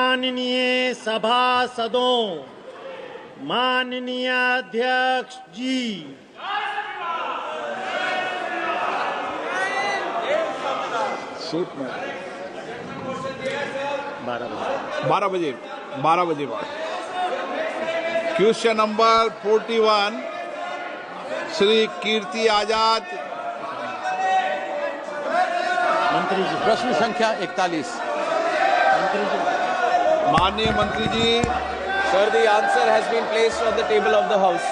माननीय सभासदों, माननीय अध्यक्ष जी, बारह बजे बाद क्वेश्चन नंबर 41 श्री कीर्ति आजाद। मंत्री जी, प्रश्न संख्या 41। माननीय मंत्री जी। Sir, the answer has been placed on the table of the House.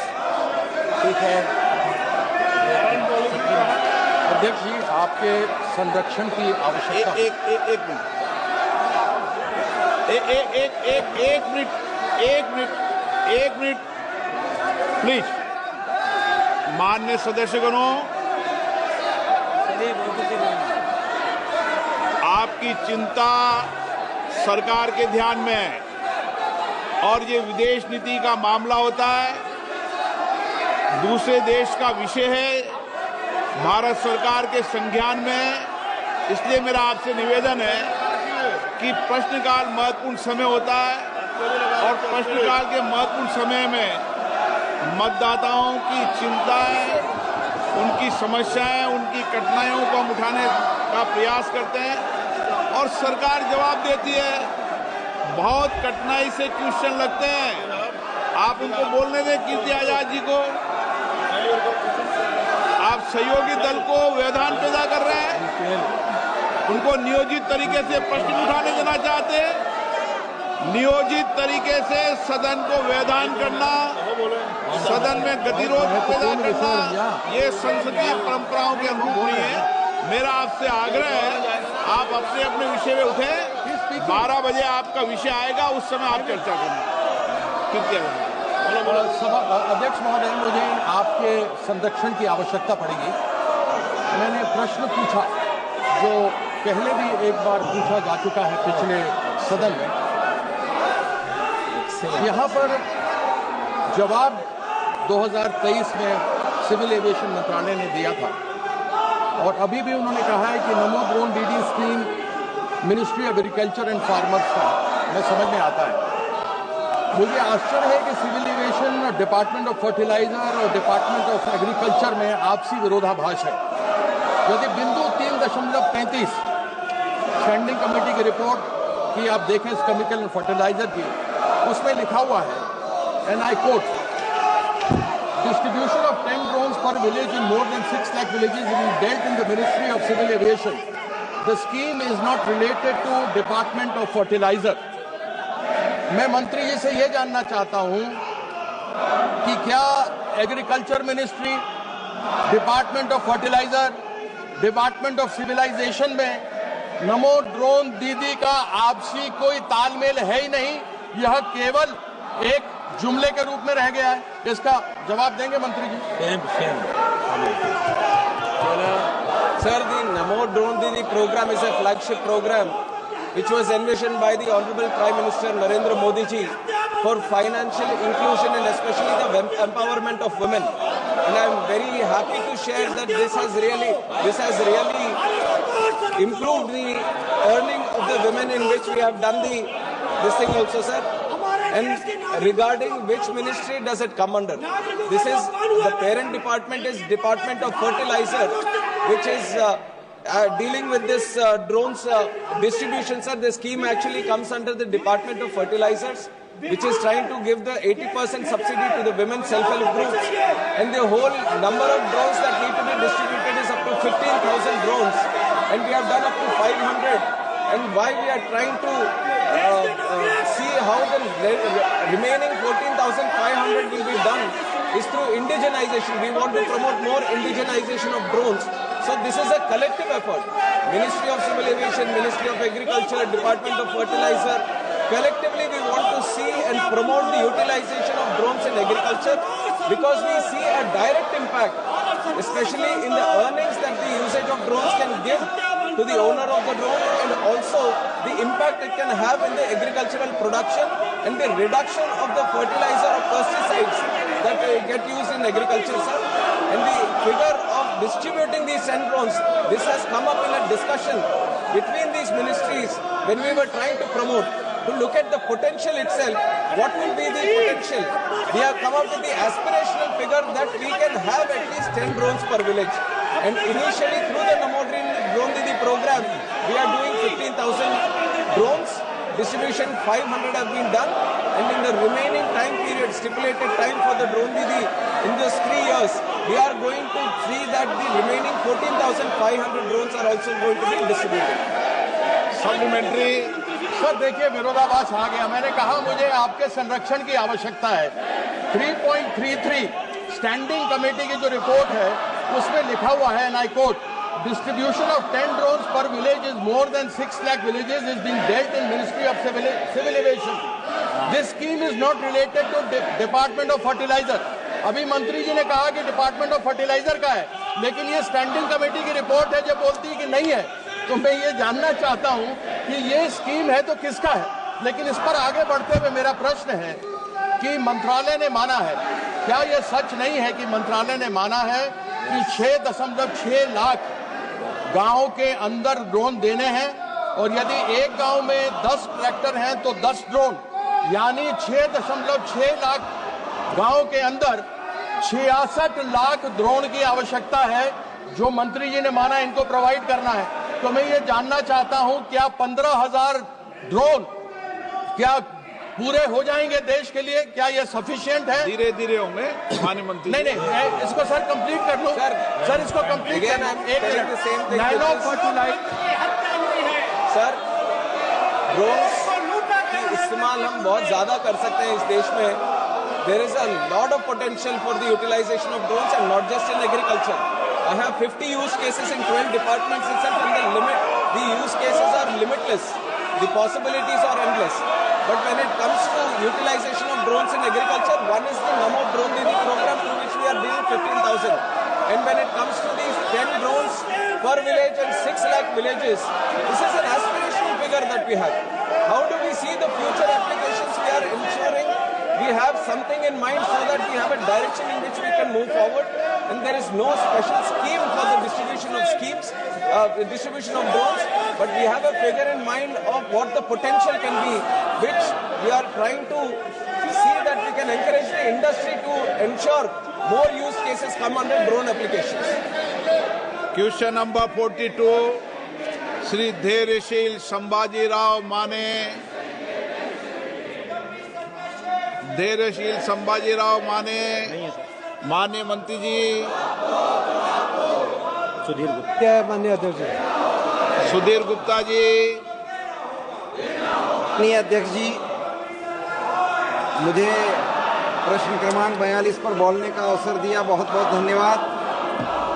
ठीक है अध्यक्ष जी, आपके संरक्षण की आवश्यकता। एक मिनट प्लीज। माननीय सदस्यगणों, आपकी चिंता सरकार के ध्यान में है और ये विदेश नीति का मामला होता है, दूसरे देश का विषय है, भारत सरकार के संज्ञान में। इसलिए मेरा आपसे निवेदन है कि प्रश्नकाल महत्वपूर्ण समय होता है और प्रश्नकाल के महत्वपूर्ण समय में मतदाताओं की चिंताएं, उनकी समस्याएं, उनकी कठिनाइयों को हम उठाने का प्रयास करते हैं और सरकार जवाब देती है। बहुत कठिनाई से क्वेश्चन लगते हैं, आप उनको बोलने दें कीर्ति आजाद जी को। आप सहयोगी दल को व्यवधान पैदा कर रहे हैं, उनको नियोजित तरीके से प्रश्न उठाने देना चाहते हैं। नियोजित तरीके से सदन को व्यवधान करना, सदन में गतिरोध पैदा करना, ये संसदीय परंपराओं के अनुरूप नहीं है। मेरा आपसे आग्रह है, आप अपने अपने विषय में उठे। 12 बजे आपका विषय आएगा, उस समय आप चर्चा करना। अध्यक्ष महोदय, मुझे आपके संरक्षण की आवश्यकता पड़ेगी। मैंने प्रश्न पूछा जो पहले भी एक बार पूछा जा चुका है पिछले सदन में। यहाँ पर जवाब 2023 में सिविल एविएशन मंत्रालय ने दिया था और अभी भी उन्होंने कहा है कि नमो drone DD scheme ministry of agriculture and farmers का मैं समझ में आता है। मुझे आश्चर्य है कि civil aviation, department of fertilizer और डिपार्टमेंट ऑफ एग्रीकल्चर में आपसी विरोधाभास है। यदि बिंदु 3.35 स्टैंडिंग कमेटी की रिपोर्ट की आप देखें इस केमिकल एंड फर्टिलाइजर की, उसमें लिखा हुआ है, and I quote, distribution of 10 drones per village in more than 6 lakh villages will be dealt in the Ministry of Civil Aviation. The scheme is not related to Department of Fertilizer. मैं मंत्री जी से ये जानना चाहता हूं कि क्या agriculture ministry, department of fertilizer, department of civilization में नमो ड्रोन दीदी का आपसी कोई तालमेल है ही नहीं, यह केवल एक जुमले के रूप में रह गया है। इसका जवाब देंगे मंत्री जी? Sir, the Namo Drone Didi program is a flagship program which was envisioned by the Honorable Prime Minister Narendra Modi ji for financial inclusion and especially the empowerment of women. And I am very happy to share that this has really improved the earning of the women, in which we have done this thing also, sir. And regarding which ministry does it come under? This is the parent department is Department of Fertilizer, which is dealing with this drones distribution, sir. The scheme actually comes under the Department of Fertilizers, which is trying to give the 80% subsidy to the women self-help groups. And the whole number of drones that need to be distributed is up to 15,000 drones. And we have done up to 500. And why we are trying to see how the remaining 14,500 will be done is through indigenization. We want to promote more indigenization of drones. So this is a collective effort. Ministry of Civil Aviation, Ministry of Agriculture, Department of Fertilizer. Collectively we want to see and promote the utilization of drones in agriculture, because we see a direct impact, especially in the earnings that the usage of drones can give to the owner of the drone, and also the impact it can have in the agricultural production and the reduction of the fertilizer or pesticides that get used in agriculture, sir. And the figure of distributing these 10 drones, this has come up in a discussion between these ministries when we were trying to promote. to look at the potential itself. What will be the potential? We have come up with the aspirational figure that we can have at least 10 drones per village. And initially through the Namo Drone Didi program, we are doing 15,000 drones. Distribution 500 have been done. And in the remaining time period, stipulated time for the Drone Didi in these 3 years, we are going to see that the remaining 14,500 drones are also going to be distributed. Supplementary sir देखिए विरोधाभास आ गया। मैंने कहा मुझे आपके संरक्षण की आवश्यकता है। 3.33 स्टैंडिंग कमेटी की जो रिपोर्ट है उसमें लिखा हुआ है, and I quote, distribution of 10 drones per village is more than 6 lakh villages is being dealt in Ministry of Civil Aviation. This scheme is not related to Department of Fertilizer. अभी मंत्री जी ने कहा कि डिपार्टमेंट ऑफ फर्टिलाइजर का है, लेकिन ये standing committee की रिपोर्ट है जो बोलती है कि नहीं है। तो मैं ये जानना चाहता हूं कि ये स्कीम है तो किसका है। लेकिन इस पर आगे बढ़ते हुए मेरा प्रश्न है कि मंत्रालय ने माना है, क्या यह सच नहीं है कि मंत्रालय ने माना है कि 6.6 लाख गांव के अंदर ड्रोन देने हैं, और यदि एक गांव में 10 ट्रैक्टर हैं तो 10 ड्रोन, यानी 6.6 लाख गांव के अंदर 66 लाख ड्रोन की आवश्यकता है जो मंत्री जी ने माना इनको प्रोवाइड करना है। तो मैं ये जानना चाहता हूं क्या 15,000 ड्रोन क्या पूरे हो जाएंगे देश के लिए? क्या ये सफिशिएंट है? धीरे धीरे होंगे माननीय मंत्री। नहीं, मैं इसको सर कंप्लीट कर लूं। सर इसको कंप्लीट करना है। एक नैनो फर्टिलाइजर सर, ड्रोन्स की इस्तेमाल हम बहुत ज्यादा कर सकते हैं इस देश में। There is a lot of potential for the utilization of drones, and not just in agriculture. I have 50 use cases in 12 departments itself, and the use cases are limitless. The possibilities are endless. But when it comes to utilization of drones in agriculture, one is the Namo Drone Didi program, through which we are dealing 15,000. And when it comes to these 10 drones per village and 6 lakh villages, this is an aspirational figure that we have. How do we see the future applications? We are ensuring we have something in mind so that we have a direction in which we can move forward, and there is no special scheme for the distribution of drones, but we have a figure in mind of what the potential can be, which we are trying to see that we can encourage the industry to ensure more use cases come under drone applications. Question number 42 Shri Dhairyasheel Sambhajirao Mane. Dhairyasheel Sambhajirao माने। माननीय मंत्री जी। सुधीर गुप्ता। माननीय अध्यक्ष जी। सुधीर गुप्ता जी। माननीय अध्यक्ष जी, मुझे प्रश्न क्रमांक 42 पर बोलने का अवसर दिया, बहुत बहुत धन्यवाद।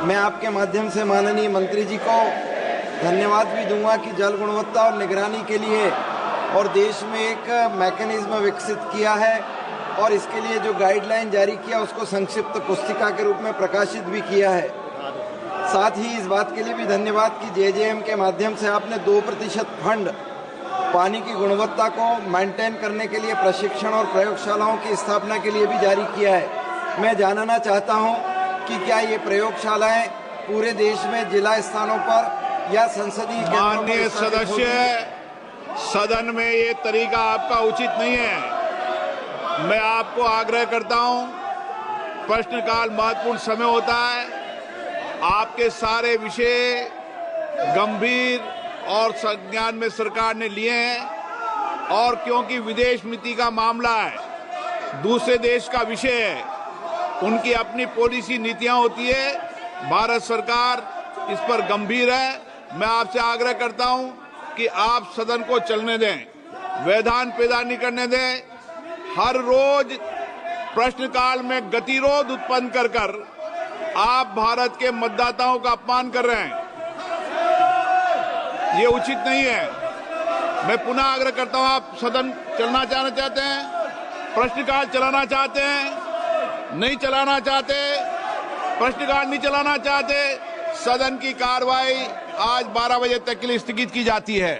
मैं आपके माध्यम से माननीय मंत्री जी को धन्यवाद भी दूंगा कि जल गुणवत्ता और निगरानी के लिए और देश में एक मैकेनिज्म विकसित किया है, और इसके लिए जो गाइडलाइन जारी किया उसको संक्षिप्त पुस्तिका के रूप में प्रकाशित भी किया है। साथ ही इस बात के लिए भी धन्यवाद कि जेजेएम के माध्यम से आपने 2% फंड पानी की गुणवत्ता को मेंटेन करने के लिए प्रशिक्षण और प्रयोगशालाओं की स्थापना के लिए भी जारी किया है। मैं जानना चाहता हूं कि क्या ये प्रयोगशालाएं पूरे देश में जिला स्थानों पर या संसदीय माननीय सदस्य, सदन में ये तरीका आपका उचित नहीं है। मैं आपको आग्रह करता हूं, प्रश्नकाल महत्वपूर्ण समय होता है, आपके सारे विषय गंभीर और संज्ञान में सरकार ने लिए हैं, और क्योंकि विदेश नीति का मामला है, दूसरे देश का विषय है, उनकी अपनी पॉलिसी नीतियां होती है, भारत सरकार इस पर गंभीर है। मैं आपसे आग्रह करता हूं कि आप सदन को चलने दें, व्यवधान पैदा नहीं करने दें। हर रोज प्रश्नकाल में गतिरोध उत्पन्न कर आप भारत के मतदाताओं का अपमान कर रहे हैं, ये उचित नहीं है। मैं पुनः आग्रह करता हूं, आप सदन चलना चाहते हैं, प्रश्नकाल चलाना चाहते हैं, नहीं चलाना चाहते, प्रश्नकाल नहीं चलाना चाहते, सदन की कार्रवाई आज 12 बजे तक के लिए स्थगित की जाती है।